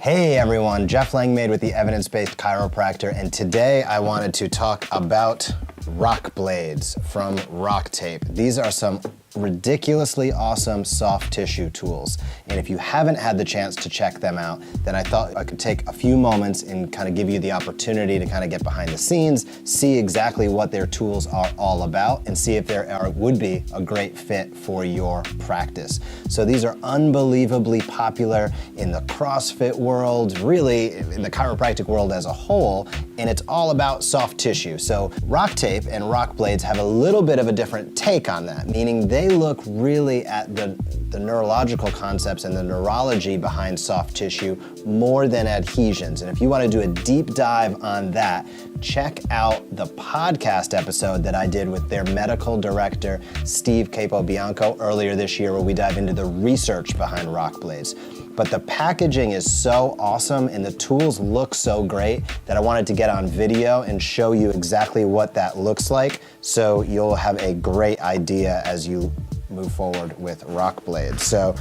Hey everyone, Jeff Langmaid with the Evidence-Based Chiropractor, and today I wanted to talk about Rockblades from Rocktape. These are some ridiculously awesome soft tissue tools, and if you haven't had the chance to check them out, then I thought I could take a few moments and kind of give you the opportunity to kind of get behind the scenes, see exactly what their tools are all about, and see if would be a great fit for your practice. So these are unbelievably popular in the CrossFit world, really in the chiropractic world as a whole, and it's all about soft tissue. So Rocktape and Rockblades have a little bit of a different take on that, meaning they look really at the neurological concepts and the neurology behind soft tissue more than adhesions. And if you want to do a deep dive on that, check out the podcast episode that I did with their medical director, Steve Capobianco, earlier this year, where we dive into the research behind Rockblades. But the packaging is so awesome and the tools look so great that I wanted to get on video and show you exactly what that looks like, so you'll have a great idea as you move forward with Rockblades. So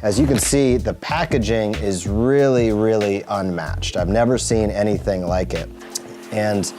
as you can see, the packaging is really, really unmatched. I've never seen anything like it. And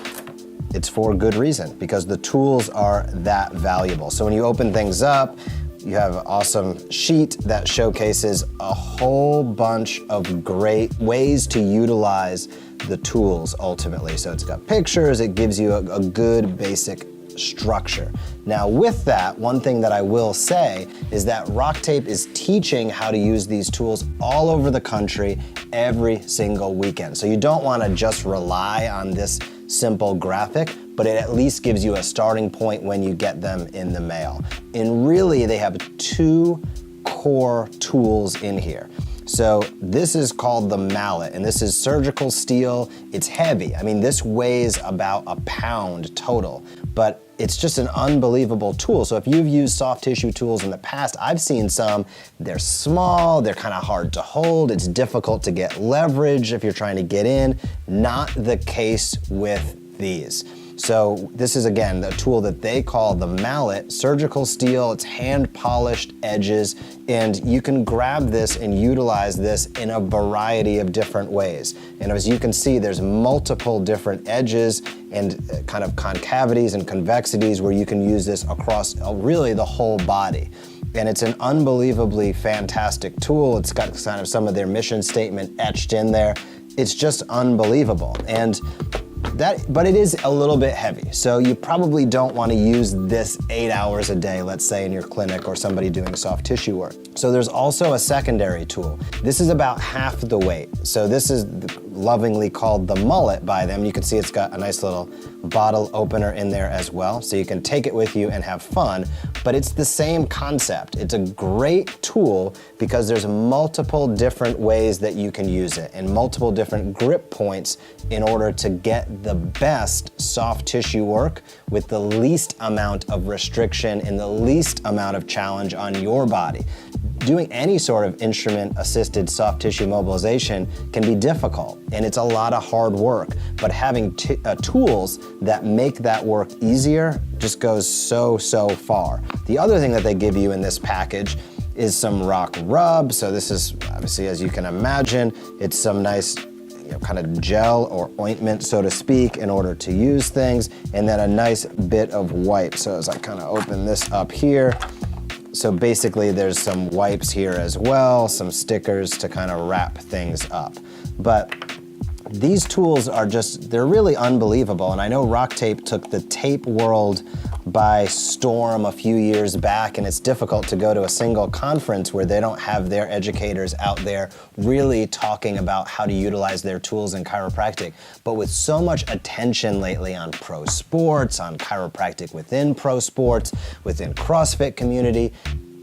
it's for good reason, because the tools are that valuable. So when you open things up, you have an awesome sheet that showcases a whole bunch of great ways to utilize the tools ultimately. So it's got pictures, it gives you a good basic structure. Now with that, one thing that I will say is that Rocktape is teaching how to use these tools all over the country every single weekend. So you don't want to just rely on this simple graphic, but it at least gives you a starting point when you get them in the mail. And really, they have two core tools in here. So this is called the mallet, and this is surgical steel. It's heavy. I mean, this weighs about a pound total, but it's just an unbelievable tool. So if you've used soft tissue tools in the past, I've seen some, they're small, they're kind of hard to hold, it's difficult to get leverage if you're trying to get in. Not the case with these. So this is, again, the tool that they call the mallet, surgical steel, it's hand polished edges, and you can grab this and utilize this in a variety of different ways. And as you can see, there's multiple different edges and kind of concavities and convexities where you can use this across really the whole body. And it's an unbelievably fantastic tool. It's got kind of some of their mission statement etched in there. It's just unbelievable. But it is a little bit heavy, so you probably don't want to use this 8 hours a day, let's say in your clinic or somebody doing soft tissue work. So there's also a secondary tool. This is about half the weight. So this is lovingly called the mullet by them. You can see it's got a nice little bottle opener in there as well, so you can take it with you and have fun, but it's the same concept. It's a great tool because there's multiple different ways that you can use it and multiple different grip points in order to get the best soft tissue work with the least amount of restriction and the least amount of challenge on your body. Doing any sort of instrument-assisted soft tissue mobilization can be difficult, and it's a lot of hard work, but having tools that make that work easier just goes so far. The other thing that they give you in this package is some rock rub. So this is, obviously, as you can imagine, it's some nice kind of gel or ointment, so to speak, in order to use things, and then a nice bit of wipe. So as I kind of open this up here, so basically there's some wipes here as well, some stickers to kind of wrap things up. But these tools are they're really unbelievable. And I know Rocktape took the tape world by storm a few years back, and it's difficult to go to a single conference where they don't have their educators out there really talking about how to utilize their tools in chiropractic. But with so much attention lately on pro sports, on chiropractic within pro sports, within CrossFit community,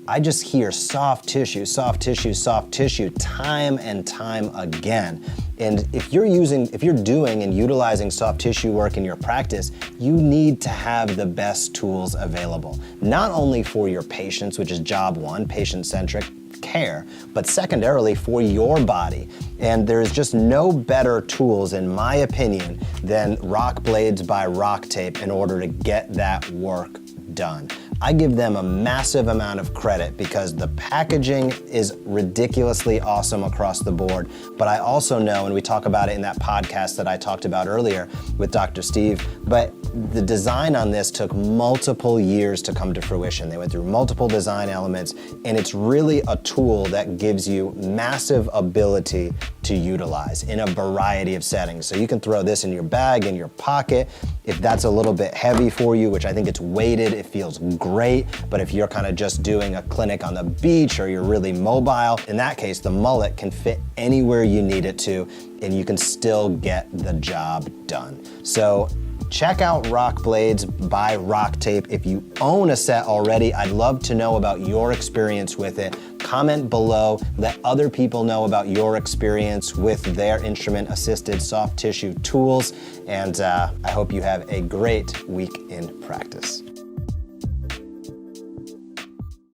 I just hear soft tissue, soft tissue, soft tissue time and time again. And if you're doing and utilizing soft tissue work in your practice, you need to have the best tools available. Not only for your patients, which is job one, patient-centric care, but secondarily for your body. And there's just no better tools, in my opinion, than Rockblades by Rocktape in order to get that work done. I give them a massive amount of credit because the packaging is ridiculously awesome across the board. But I also know, and we talk about it in that podcast that I talked about earlier with Dr. Steve, but the design on this took multiple years to come to fruition. They went through multiple design elements, and it's really a tool that gives you massive ability to utilize in a variety of settings. So you can throw this in your bag, in your pocket. If that's a little bit heavy for you, which I think it's weighted, it feels great. But if you're kind of just doing a clinic on the beach or you're really mobile, in that case, the mullet can fit anywhere you need it to, and you can still get the job done. So check out Rockblades by Rocktape. If you own a set already, I'd love to know about your experience with it. Comment below, let other people know about your experience with their instrument-assisted soft tissue tools, and I hope you have a great week in practice.